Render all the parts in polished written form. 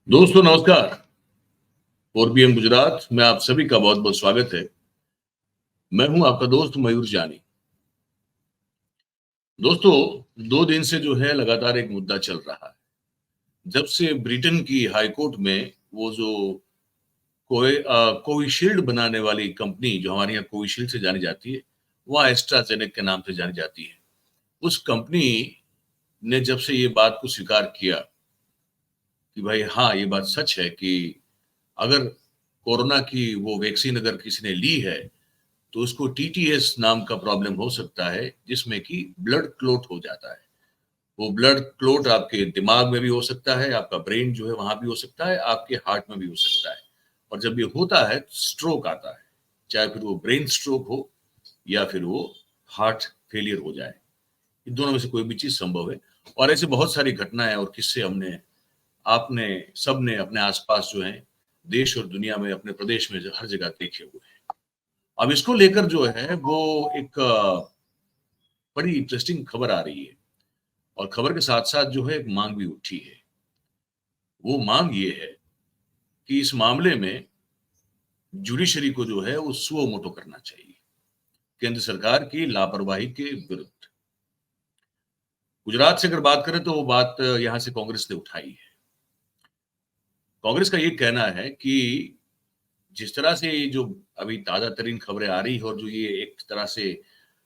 दोस्तों नमस्कार। 4PM गुजरात में आप सभी का बहुत बहुत स्वागत है। मैं हूं आपका दोस्त मयूर जानी। दोस्तों, 2 दिन से जो है लगातार एक मुद्दा चल रहा है। जब से ब्रिटेन की हाई कोर्ट में वो जो कोविशील्ड बनाने वाली कंपनी जो हमारे यहाँ कोविशील्ड से जानी जाती है, वह एस्ट्राजेनेका के नाम से जानी जाती है। उस कंपनी ने जब से ये बात को स्वीकार किया कि भाई हाँ, ये बात सच है कि अगर कोरोना की वो वैक्सीन अगर किसी ने ली है तो उसको टीटीएस नाम का प्रॉब्लम हो सकता है, जिसमें कि ब्लड क्लॉट हो जाता है। वो ब्लड क्लॉट आपके दिमाग में भी हो सकता है, आपका ब्रेन जो है वहां भी हो सकता है, आपके हार्ट में भी हो सकता है। और जब ये होता है स्ट्रोक आता है, चाहे फिर वो ब्रेन स्ट्रोक हो या फिर वो हार्ट फेलियर हो जाए। इन दोनों में से कोई भी चीज संभव है। और ऐसे बहुत सारी घटनाएं और किस्से हमने आपने सबने अपने आसपास जो है देश और दुनिया में अपने प्रदेश में हर जगह देखे हुए हैं। अब इसको लेकर जो है वो एक बड़ी इंटरेस्टिंग खबर आ रही है। और खबर के साथ साथ जो है एक मांग भी उठी है। वो मांग ये है कि इस मामले में जुडिशरी को जो है वो सुओ मोटो करना चाहिए केंद्र सरकार की लापरवाही के विरुद्ध। गुजरात से अगर बात करें तो वो बात यहां से कांग्रेस ने उठाई है। कांग्रेस का ये कहना है कि जिस तरह से ये जो अभी ताजा तरीन खबरें आ रही है और जो ये एक तरह से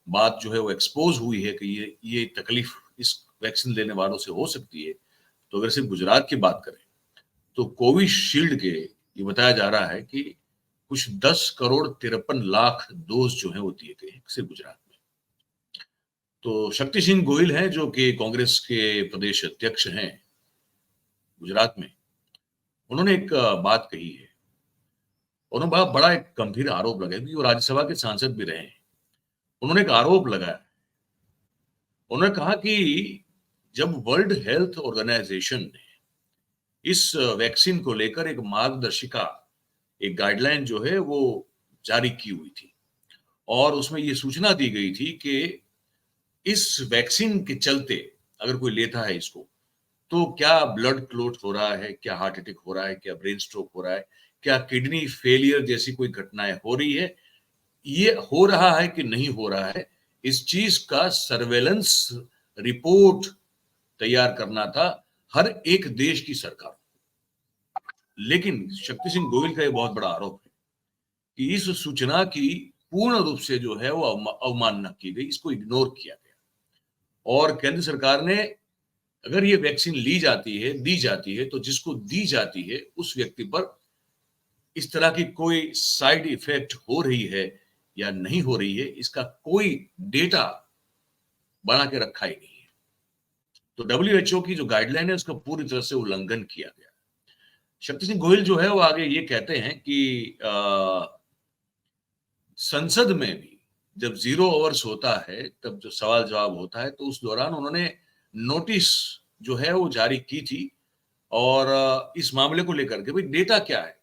बात जो है वो एक्सपोज हुई है कि ये तकलीफ इस वैक्सीन लेने वालों से हो सकती है। तो अगर सिर्फ गुजरात की बात करें तो कोविशील्ड के ये बताया जा रहा है कि कुछ 10 करोड़ 53 लाख डोज जो है वो दिए गए हैं सिर्फ गुजरात में। तो शक्ति सिंह गोहिल हैं जो कि कांग्रेस के प्रदेश अध्यक्ष हैं गुजरात में। उन्होंने एक बात कही है। उन्होंने बड़ा एक गंभीर आरोप लगाया क्योंकि वो राज्यसभा के सांसद भी रहे हैं। उन्होंने एक आरोप लगाया। उन्होंने कहा कि जब वर्ल्ड हेल्थ ऑर्गेनाइजेशन ने इस वैक्सीन को लेकर एक मार्गदर्शिका, एक गाइडलाइन जो है वो जारी की हुई थी और उसमें ये सूचना दी गई थी कि इस वैक्सीन के चलते अगर कोई लेता है इसको तो क्या ब्लड क्लॉट हो रहा है, क्या हार्ट अटैक हो रहा है, क्या ब्रेन स्ट्रोक हो रहा है, क्या किडनी फेलियर जैसी कोई घटनाएं हो रही है, ये हो रहा है कि नहीं हो रहा है, इस चीज का सर्वेलेंस रिपोर्ट तैयार करना था हर एक देश की सरकार। लेकिन शक्ति सिंह गोहिल का ये बहुत बड़ा आरोप है कि इस सूचना की पूर्ण रूप से जो है वो अवमानना की गई, इसको इग्नोर किया गया। और केंद्र सरकार ने अगर ये वैक्सीन ली जाती है, दी जाती है, तो जिसको दी जाती है उस व्यक्ति पर इस तरह की कोई साइड इफेक्ट हो रही है या नहीं हो रही है, इसका कोई डेटा बना के रखा ही नहीं है। तो डब्ल्यूएचओ की जो गाइडलाइन है उसका पूरी तरह से उल्लंघन किया गया। शक्ति सिंह गोहिल जो है वो आगे ये कहते हैं कि संसद में भी जब 0 आवर्स होता है, तब जो सवाल जवाब होता है, तो उस दौरान उन्होंने नोटिस जो है वो जारी की थी। और इस मामले को लेकर के भाई डेटा क्या है,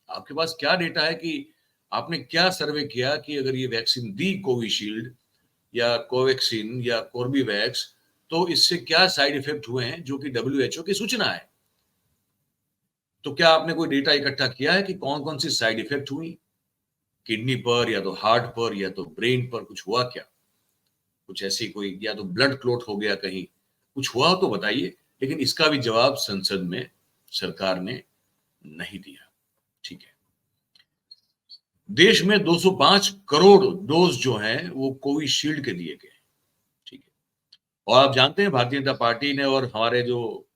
आपके पास क्या डेटा है कि आपने क्या सर्वे किया कि अगर ये वैक्सीन दी कोविशील्ड या कोवैक्सीन या कोर्बीवैक्स तो इससे क्या साइड इफेक्ट हुए हैं जो कि डब्ल्यूएचओ की सूचना है। तो क्या आपने कोई डेटा इकट्ठा किया है कि कौन कौन सी साइड इफेक्ट हुई, किडनी पर या तो हार्ट पर या तो ब्रेन पर कुछ हुआ क्या, कुछ ऐसी कोई या तो ब्लड क्लॉट हो गया कहीं, कुछ हुआ हो तो बताइए। लेकिन इसका भी जवाब संसद में सरकार ने नहीं दिया। ठीक है, देश में 205 करोड़ डोज जो हैं वो कोविशील्ड के दिए गए। ठीक है, और आप जानते हैं भारतीय जनता पार्टी ने और हमारे जो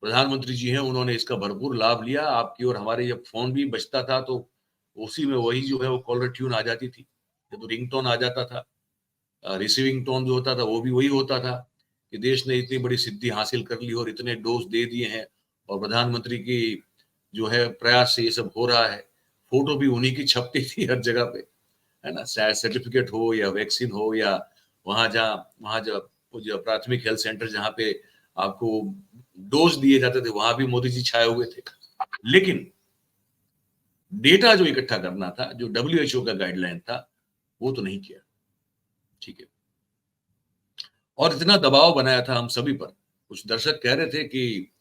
प्रधानमंत्री जी हैं उन्होंने इसका भरपूर लाभ लिया। आपकी और हमारे जब फोन भी बजता था तो उसी में वही जो है वो कॉलर ट्यून आ जाती थी, तो रिंगटोन आ जाता था। रिसीविंग टोन जो होता था वो भी वही होता था कि देश ने इतनी बड़ी सिद्धि हासिल कर ली और इतने डोज दे दिए हैं और प्रधानमंत्री की जो है प्रयास से ये सब हो रहा है। फोटो भी उन्हीं की छपती थी हर जगह पे, है ना, चाहे सर्टिफिकेट हो या वैक्सीन हो या वहां जब जो प्राथमिक हेल्थ सेंटर जहाँ पे आपको डोज दिए जाते थे वहां भी मोदी जी छाए हुए थे। लेकिन डेटा जो इकट्ठा करना था, जो डब्ल्यूएचओ का गाइडलाइन था, वो तो नहीं किया। ठीक है, और इतना दबाव बनाया था हम सभी पर। कुछ दर्शक कह रहे थे कि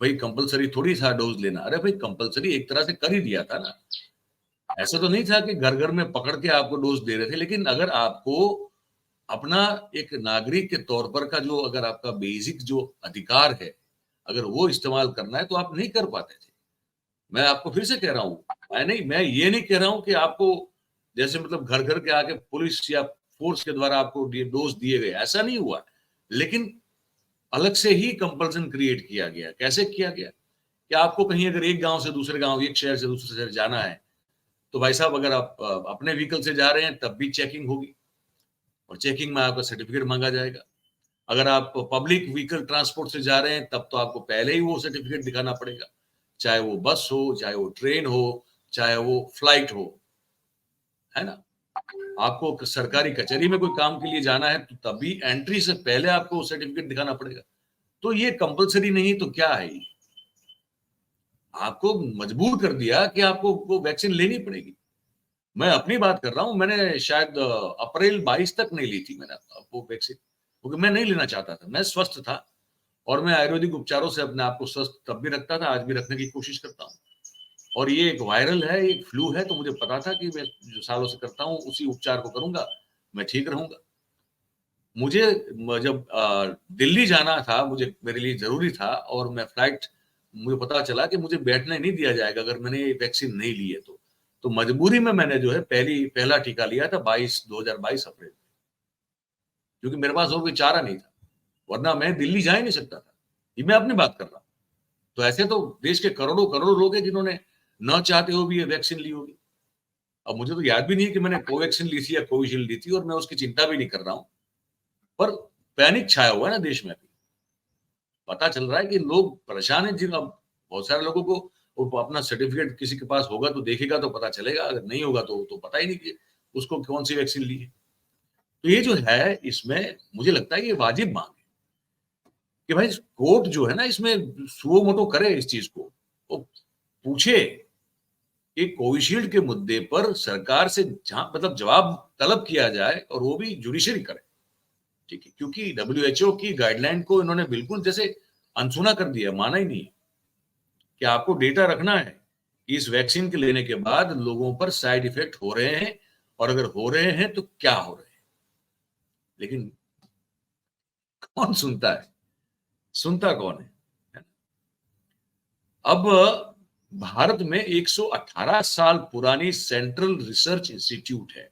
भाई कंपलसरी थोड़ी था डोज लेना। अरे भाई कंपलसरी एक तरह से कर ही दिया था ना, ऐसा तो नहीं था कि घर घर में पकड़ के आपको डोज दे रहे थे। लेकिन अगर आपको अपना एक नागरिक के तौर पर का जो अगर आपका बेसिक जो अधिकार है अगर वो इस्तेमाल करना है तो आप नहीं कर पाते थे। मैं आपको फिर से कह रहा हूँ, मैं ये नहीं कह रहा हूँ कि आपको जैसे मतलब घर घर के आके पुलिस या फोर्स के द्वारा आपको डोज दिए गए, ऐसा नहीं हुआ। लेकिन अलग से ही कंपल्सन क्रिएट किया गया। कैसे किया गया कि आपको कहीं अगर एक गांव से दूसरे गांव, एक शहर से दूसरे शहर जाना है तो भाई साहब अगर आप अपने व्हीकल से जा रहे हैं तब भी चेकिंग होगी और चेकिंग में आपका सर्टिफिकेट मांगा जाएगा। अगर आप पब्लिक व्हीकल ट्रांसपोर्ट से जा रहे हैं तब तो आपको पहले ही वो सर्टिफिकेट दिखाना पड़ेगा, चाहे वो बस हो, चाहे वो ट्रेन हो, चाहे वो फ्लाइट हो, है ना। आपको सरकारी कचहरी में कोई काम के लिए जाना है तो तभी एंट्री से पहले आपको सर्टिफिकेट दिखाना पड़ेगा। तो ये कंपलसरी नहीं तो क्या है, आपको मजबूर कर दिया कि आपको वो वैक्सीन लेनी पड़ेगी। मैं अपनी बात कर रहा हूं, मैंने शायद अप्रैल 22 तक नहीं ली थी मैंने वो वैक्सीन, क्योंकि मैं नहीं लेना चाहता था। मैं स्वस्थ था और मैं आयुर्वेदिक उपचारों से अपने आप को स्वस्थ तब भी रखता था, आज भी रखने की कोशिश करता हूँ। और ये एक वायरल है, एक फ्लू है, तो मुझे पता था कि मैं जो सालों से करता हूँ उसी उपचार को करूंगा, मैं ठीक रहूंगा। मुझे जब दिल्ली जाना था, मुझे मेरे लिए जरूरी था और मैं फ्लाइट, मुझे पता चला कि मुझे बैठने नहीं दिया जाएगा अगर मैंने वैक्सीन नहीं ली है तो मजबूरी में मैंने जो है पहला टीका लिया था 2022 अप्रैल, क्योंकि मेरे पास और कोई चारा नहीं था, वरना मैं दिल्ली जा ही नहीं सकता था। ये मैं अपनी बात कर रहा हूँ। तो ऐसे तो देश के करोड़ों करोड़ों लोग हैं जिन्होंने न चाहते हुए भी ये वैक्सीन ली होगी। अब मुझे तो याद भी नहीं है कि मैंने कोवैक्सीन ली थी या कोविशील्ड ली थी, और मैं उसकी चिंता भी नहीं कर रहा हूँ। पर पैनिक छाया हुआ है ना देश में अभी। पता चल रहा है कि लोग परेशान हैं। जिन अब बहुत सारे लोगों को वो अपना सर्टिफिकेट किसी के पास होगा तो देखेगा तो पता चलेगा, अगर नहीं होगा तो पता ही नहीं कि उसको कौन सी वैक्सीन ली है। तो ये जो है इसमें मुझे लगता है कि वाजिब मांग है कि भाई कोर्ट जो है ना इसमें सुओ मोटो करे इस चीज को, वो पूछे कि कोविशील्ड के मुद्दे पर सरकार से जहां मतलब जवाब तलब किया जाए और वो भी जुडिशरी करे। ठीक है, क्योंकि डब्ल्यूएचओ की गाइडलाइन को इन्होंने बिल्कुल जैसे अनसुना कर दिया, माना ही नहीं कि आपको डेटा रखना है कि इस वैक्सीन के लेने के बाद लोगों पर साइड इफेक्ट हो रहे हैं, और अगर हो रहे हैं तो क्या हो रहे हैं। लेकिन कौन सुनता है, सुनता कौन है। अब भारत में 118 साल पुरानी सेंट्रल रिसर्च इंस्टीट्यूट है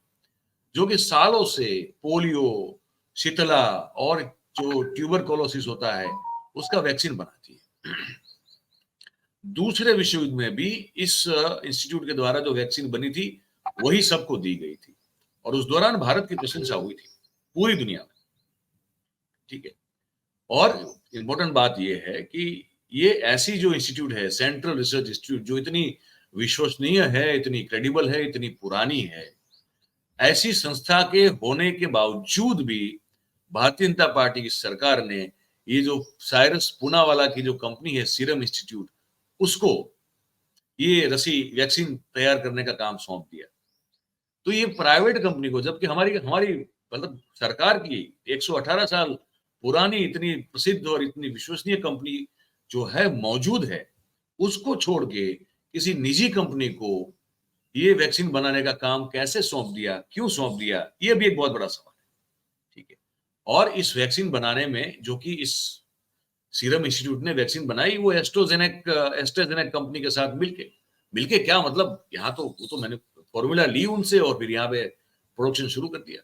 जो कि सालों से पोलियो, शीतला और जो ट्यूबरकुलोसिस होता है उसका वैक्सीन बनाती है। दूसरे विश्व युद्ध में भी इस इंस्टीट्यूट के द्वारा जो वैक्सीन बनी थी वही सबको दी गई थी, और उस दौरान भारत की प्रशंसा हुई थी पूरी दुनिया में। ठीक है, और इंपॉर्टेंट बात यह है कि ये ऐसी जो इंस्टीट्यूट है, सेंट्रल रिसर्च इंस्टीट्यूट, जो इतनी विश्वसनीय है, इतनी क्रेडिबल है, इतनी पुरानी है, ऐसी संस्था के होने के बावजूद भी भारतीय जनता पार्टी की सरकार ने ये जो साइरस पूनावाला की जो कंपनी है सीरम इंस्टीट्यूट, उसको ये रसी वैक्सीन तैयार करने का काम सौंप दिया। तो ये प्राइवेट कंपनी को, जबकि हमारी हमारी मतलब सरकार की 118 साल पुरानी इतनी प्रसिद्ध और इतनी विश्वसनीय कंपनी जो है मौजूद है, उसको छोड़ के किसी निजी कंपनी को ये वैक्सीन बनाने का काम कैसे सौंप दिया, क्यों सौंप दिया, ये भी एक बहुत बड़ा सवाल है। ठीक है, और इस वैक्सीन बनाने में जो कि इस सीरम इंस्टीट्यूट ने वैक्सीन बनाई वो एस्ट्राजेनेक कंपनी के साथ मिलके मिलके क्या मतलब, यहाँ तो वो तो मैंने फॉर्मूला ली उनसे और फिर यहाँ पे प्रोडक्शन शुरू कर दिया।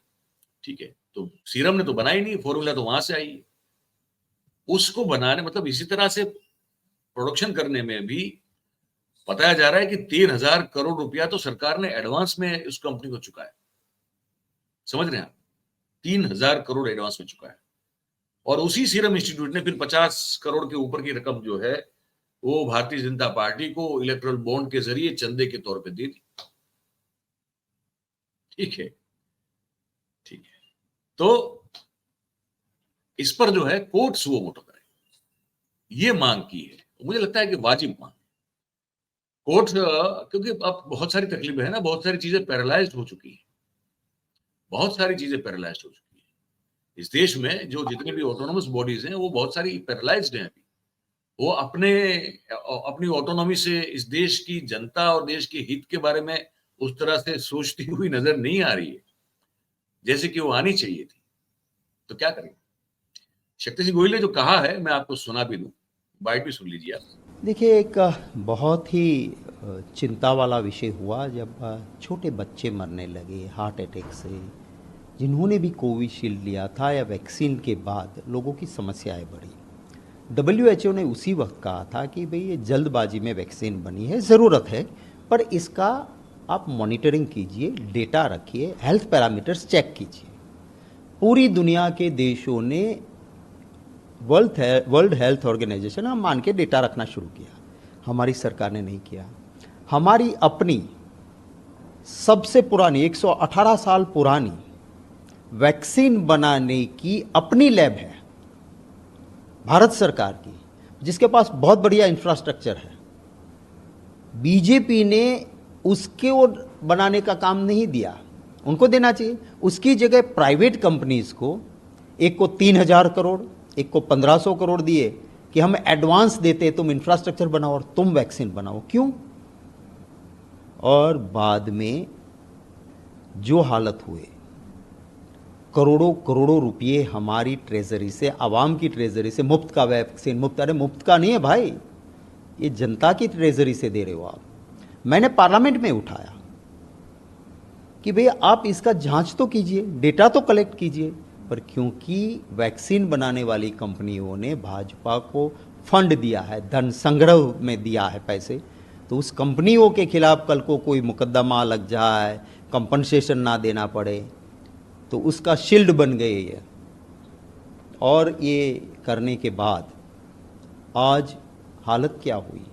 ठीक है, तो सीरम ने तो बनाई नहीं, फॉर्मूला तो वहां से आई है। उसको बनाने मतलब इसी तरह से प्रोडक्शन करने में भी बताया जा रहा है कि 3,000 करोड़ रुपया तो सरकार ने एडवांस में उस कंपनी को चुकाया। समझ रहे हैं आप, 3,000 करोड़ एडवांस में चुकाया, और उसी सीरम इंस्टीट्यूट ने फिर 50 करोड़ के ऊपर की रकम जो है वो भारतीय जनता पार्टी को इलेक्ट्रल बॉन्ड के जरिए चंदे के तौर पे दे दी। ठीक है, ठीक है, तो इस पर जो है कोर्ट सुओ मोटो करे, ये मांग की है। मुझे लगता है कि वाजिब मांग कोर्ट, क्योंकि अब बहुत सारी तकलीफें है ना, बहुत सारी चीजें पैरालाइज्ड हो चुकी है, बहुत सारी चीजें पैरालाइज्ड हो चुकी है इस देश में। जो जितनी भी ऑटोनोमस बॉडीज हैं वो बहुत सारी पैरालाइज्ड हैं अभी। वो अपनी ऑटोनॉमी से इस देश की जनता और देश के हित के बारे में उस तरह से सोचती हुई नजर नहीं आ रही है जैसे कि वो आनी चाहिए थी। तो क्या करें? शक्ति सिंह गोहिल ने जो कहा है मैं आपको सुना भी दूं, बाइट भी सुन लीजिए आप। देखिए, एक बहुत ही चिंता वाला विषय हुआ जब छोटे बच्चे मरने लगे हार्ट अटैक से, जिन्होंने भी कोविशील्ड लिया था या वैक्सीन के बाद लोगों की समस्याएं बढ़ी। WHO ने उसी वक्त कहा था कि भाई ये जल्दबाजी में वैक्सीन बनी है, ज़रूरत है, पर इसका आप मॉनिटरिंग कीजिए, डेटा रखिए, हेल्थ पैरामीटर्स चेक कीजिए। पूरी दुनिया के देशों ने वर्ल्ड हेल्थ ऑर्गेनाइजेशन हम मान के डेटा रखना शुरू किया। हमारी सरकार ने नहीं किया। हमारी अपनी सबसे पुरानी 118 साल पुरानी वैक्सीन बनाने की अपनी लैब है भारत सरकार की, जिसके पास बहुत बढ़िया इंफ्रास्ट्रक्चर है। बीजेपी ने उसके वो बनाने का काम नहीं दिया, उनको देना चाहिए। उसकी जगह प्राइवेट कंपनीज को, एक को 3,000 करोड़, एक को 1,500 करोड़ दिए कि हम एडवांस देते, तुम इंफ्रास्ट्रक्चर बनाओ और तुम वैक्सीन बनाओ। क्यों? और बाद में जो हालत हुए, करोड़ों करोड़ों रुपये हमारी ट्रेजरी से, आवाम की ट्रेजरी से, मुफ्त का वैक्सीन, मुफ्त, अरे मुफ्त का नहीं है भाई, ये जनता की ट्रेजरी से दे रहे हो आप। मैंने पार्लियामेंट में उठाया कि भाई आप इसका जांच तो कीजिए, डेटा तो कलेक्ट कीजिए, पर क्योंकि वैक्सीन बनाने वाली कंपनियों ने भाजपा को फंड दिया है, धन संग्रह में दिया है पैसे, तो उस कंपनियों के खिलाफ कल को कोई मुकदमा लग जाए, कंपनसेशन ना देना पड़े, तो उसका शील्ड बन गए ये। और ये करने के बाद आज हालत क्या हुई?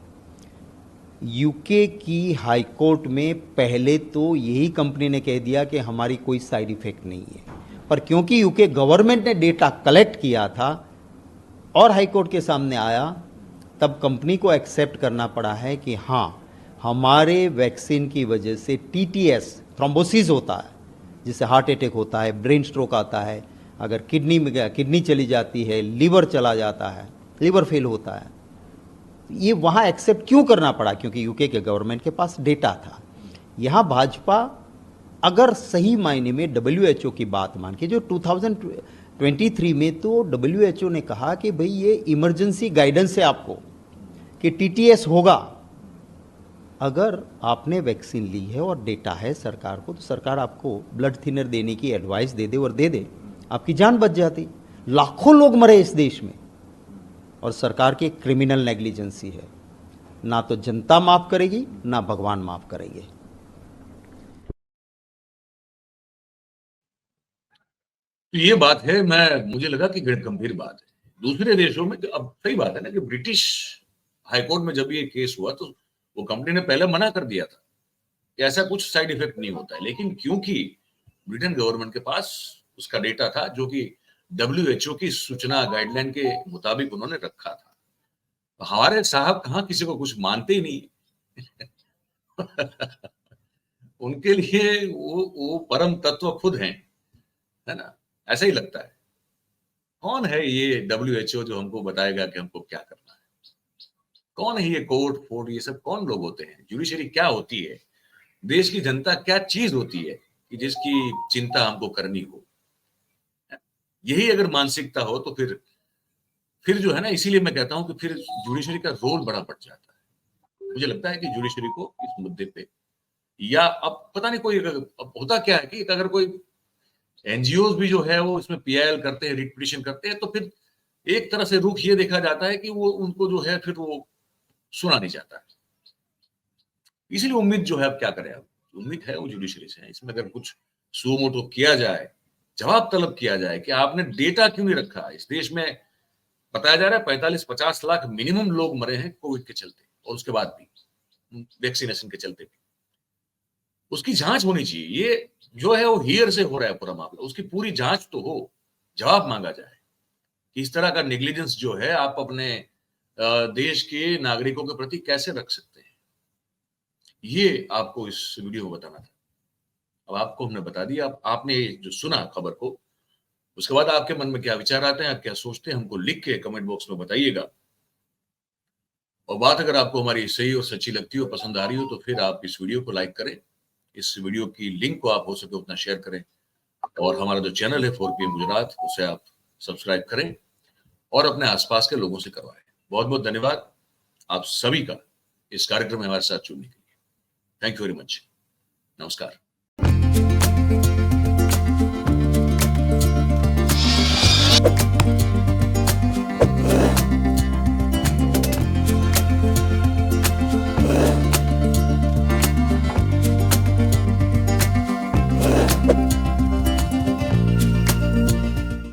यूके की हाई कोर्ट में पहले तो यही कंपनी ने कह दिया कि हमारी कोई साइड इफेक्ट नहीं है, पर क्योंकि यूके गवर्नमेंट ने डेटा कलेक्ट किया था और हाई कोर्ट के सामने आया, तब कंपनी को एक्सेप्ट करना पड़ा है कि हाँ, हमारे वैक्सीन की वजह से टीटीएस, थ्रोम्बोसिस होता है, जिससे हार्ट अटैक होता है, ब्रेन स्ट्रोक आता है, अगर किडनी में किडनी चली जाती है, लीवर चला जाता है, लीवर फेल होता है, ये वहाँ एक्सेप्ट क्यों करना पड़ा? क्योंकि यूके के गवर्नमेंट के पास डेटा था। यहाँ भाजपा अगर सही मायने में WHO की बात मान के, जो 2023 में तो WHO ने कहा कि भाई ये इमरजेंसी गाइडेंस है आपको कि टीटीएस होगा। अगर आपने वैक्सीन ली है और डेटा है सरकार को, तो सरकार आपको ब्लड थिनर देने की एडवाइस दे दे और दे दे, आपकी जान बच जाती। लाखों लोग मरे इस देश में, और सरकार की क्रिमिनल नेग्लिजेंसी है। ना तो जनता माफ करेगी, ना भगवान माफ करेंगे। तो ये बात है, मुझे लगा कि गंभीर बात है। दूसरे देशों में अब सही बात है ना कि ब्रिटिश हाईकोर्ट में जब ये केस हुआ तो वो कंपनी ने पहले मना कर दिया था कि ऐसा कुछ साइड इफेक्ट नहीं होता है, लेकिन क्योंकि ब्रिटेन गवर्नमेंट के पास उसका डेटा था जो कि WHO की सूचना गाइडलाइन के मुताबिक उन्होंने रखा था, तो हमारे साहब कहाँ किसी को कुछ मानते ही नहीं। उनके लिए वो परम तत्व खुद हैं, है ना? ऐसा ही लगता है। कौन है ये WHO जो हमको बताएगा कि हमको क्या करना है? कौन है ये कोर्ट फोर्ट, ये सब कौन लोग होते हैं? जुडिशरी क्या होती है? देश की जनता क्या चीज होती है कि जिसकी चिंता हमको करनी हो? यही अगर मानसिकता हो तो फिर जो है ना, इसीलिए मैं कहता हूं कि फिर जुडिशरी का रोल बड़ा बढ़ जाता है। मुझे लगता है कि जुडिशरी को इस मुद्दे पे, या अब पता नहीं कोई, अब होता क्या है कि अगर कोई एनजीओ भी जो है वो इसमें PIL करते हैं, रिट पिटिशन करते हैं, तो फिर एक तरह से रुख ये देखा जाता है कि वो उनको जो है फिर वो सुना नहीं जाता है। इसीलिए उम्मीद जो है, अब क्या करें, अब उम्मीद है वो जुडिशरी से है। इसमें अगर कुछ सो मोटो किया जाए, जवाब तलब किया जाए कि आपने डेटा क्यों नहीं रखा। इस देश में बताया जा रहा है 45-50 लाख मिनिमम लोग मरे हैं कोविड के चलते, और उसके बाद भी वैक्सीनेशन के चलते भी। उसकी जांच होनी चाहिए। ये जो है वो हियर से हो रहा है पूरा मामला, उसकी पूरी जांच तो हो, जवाब मांगा जाए कि इस तरह का नेग्लिजेंस जो है आप अपने देश के नागरिकों के प्रति कैसे रख सकते हैं। ये आपको इस वीडियो में बताना था। अब आपको हमने बता दिया। आपने जो सुना खबर को, उसके बाद आपके मन में क्या विचार आते हैं, आप क्या सोचते हैं, हमको लिख के कमेंट बॉक्स में बताइएगा। और बात अगर आपको हमारी सही और सच्ची लगती हो, पसंद आ रही हो, तो फिर आप इस वीडियो को लाइक करें, इस वीडियो की लिंक को आप हो सके उतना शेयर करें, और हमारा जो चैनल है 4PM गुजरात, उसे आप सब्सक्राइब करें और अपने आसपास के लोगों से करवाएं। बहुत बहुत धन्यवाद आप सभी का इस कार्यक्रम में हमारे साथ जुड़ने के लिए। Thank you very much. नमस्कार।